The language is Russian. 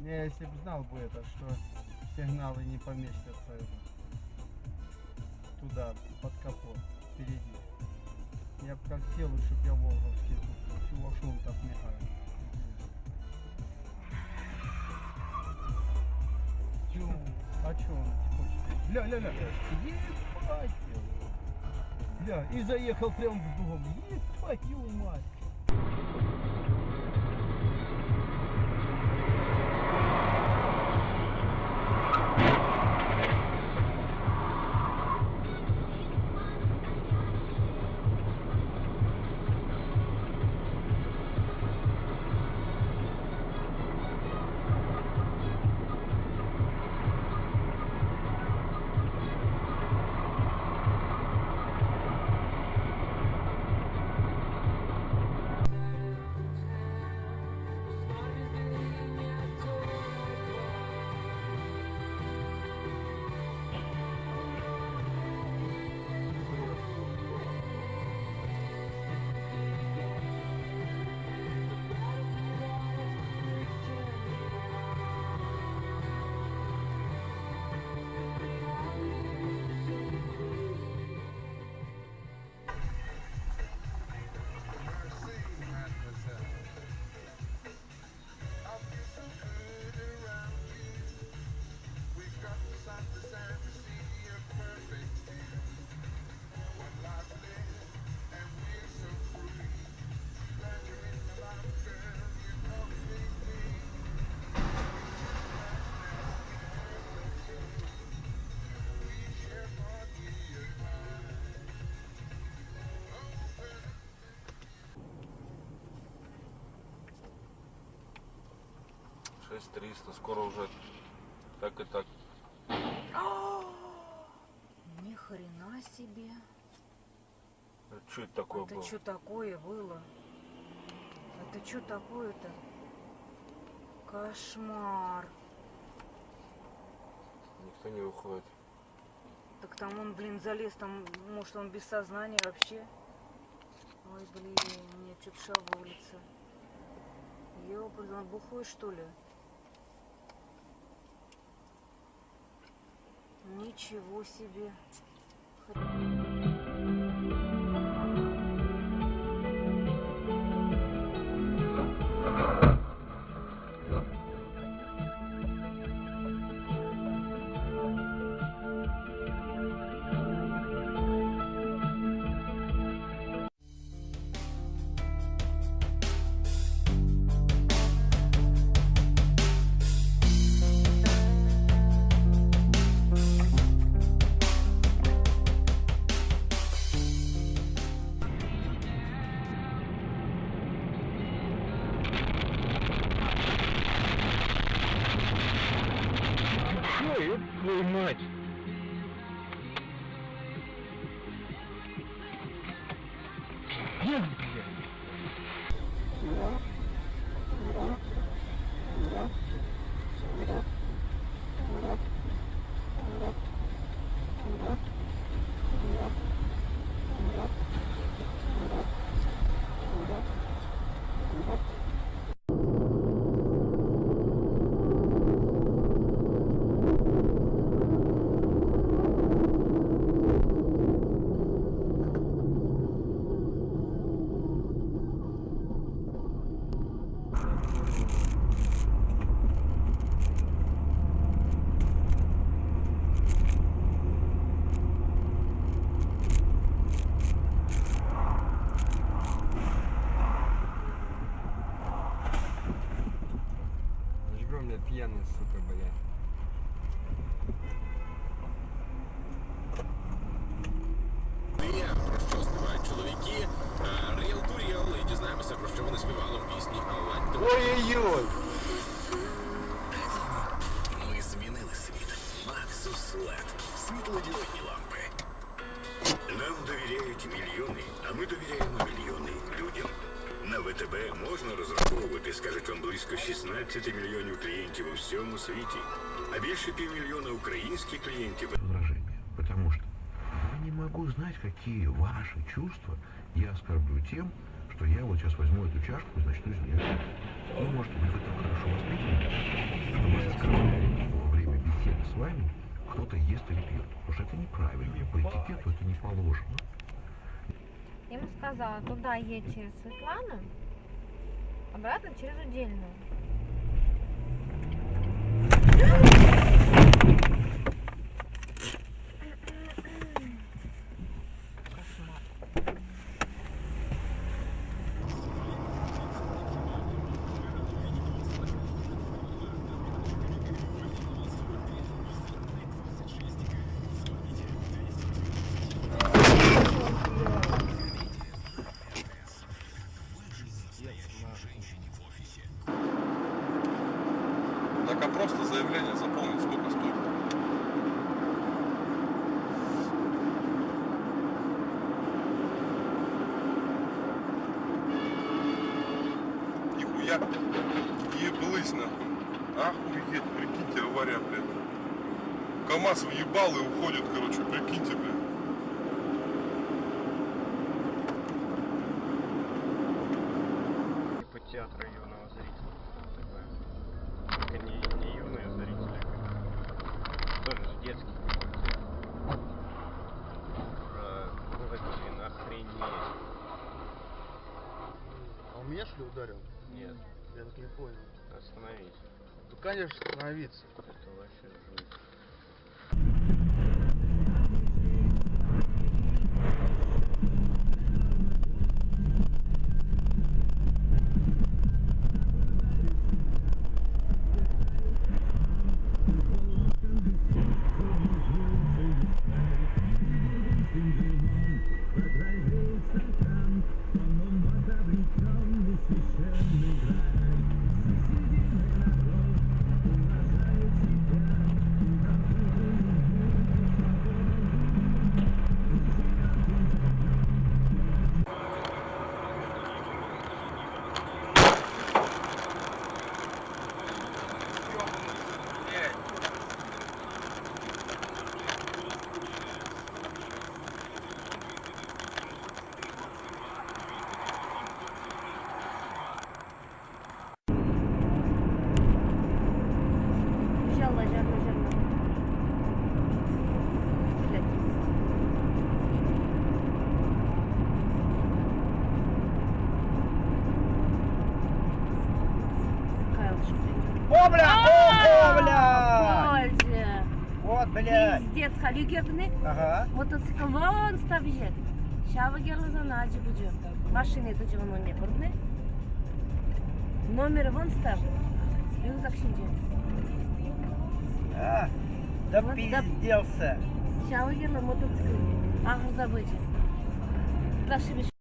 Я если бы знал бы это, что сигналы не поместятся туда, под капот, впереди. Я бы как сделаю, чтобы я волговский тут, чего шум так мигает. А чё он хочет? Ля-ля-ля, ебать! Ля, и заехал прям в дом. Ебать, твою мать! $6300, скоро уже так и так. Ни хрена себе. Что это такое Это было? что такое было? Это что такое-то? Кошмар. Никто не выходит. Так там он, блин, залез, там, может, он без сознания вообще? Ой, блин, мне что-то шавулится. Ёпрст, он бухой, что ли? Ничего себе. Ёб твою мать! Нет, пьяный, сука, блядь. Про що співають чоловіки? Real to Real. І дізнаємося, про що вони співали в пісні «Аллах». Ой-ой-ой! Ми змінили світ. Maxus LED. Світлодіодні лампи. Нам довіряють мільйони, а ми довіряємо мільйони людям. На ВТБ можна розраховувати, скажуть вам, близько 16 мільйонів клієнтів у всьому світі. А більше півмільйона українських клієнтів. Потому что я не могу знать, какие ваши чувства я оскорблю тем, что я вот сейчас возьму эту чашку и начну извиняться. Ну, может быть, вы так хорошо воспитаны, ему сказала, туда едь через Светлану, обратно через Удельную. Так, а просто заявление заполнить сколько стоит? Нихуя. Еблысь нахуй. Охуеть, прикиньте, авария, блядь. КамАЗ въебал и уходит, короче, прикиньте, блядь. Типа театра юного зрителя. Такое. Только не юные зрители, а тоже же детский какой-то. Блин, охренеть. А он меня что ли ударил? Нет, Я так не понял. остановись. Ну конечно остановиться. Это вообще жуть. О, бля! О, бля! Боже! Вот, блядь! Пиздец, халюгерны. Ага. Мотоцикл вон ставишет. Şava gelirsen acı bucu. Машины это чего не kurdu. Номер вон став. Рюкзак şimdi. А, да Вот, да. пизделся. Şava gelirler мотоцикл. Ağır zabıcı. Прошу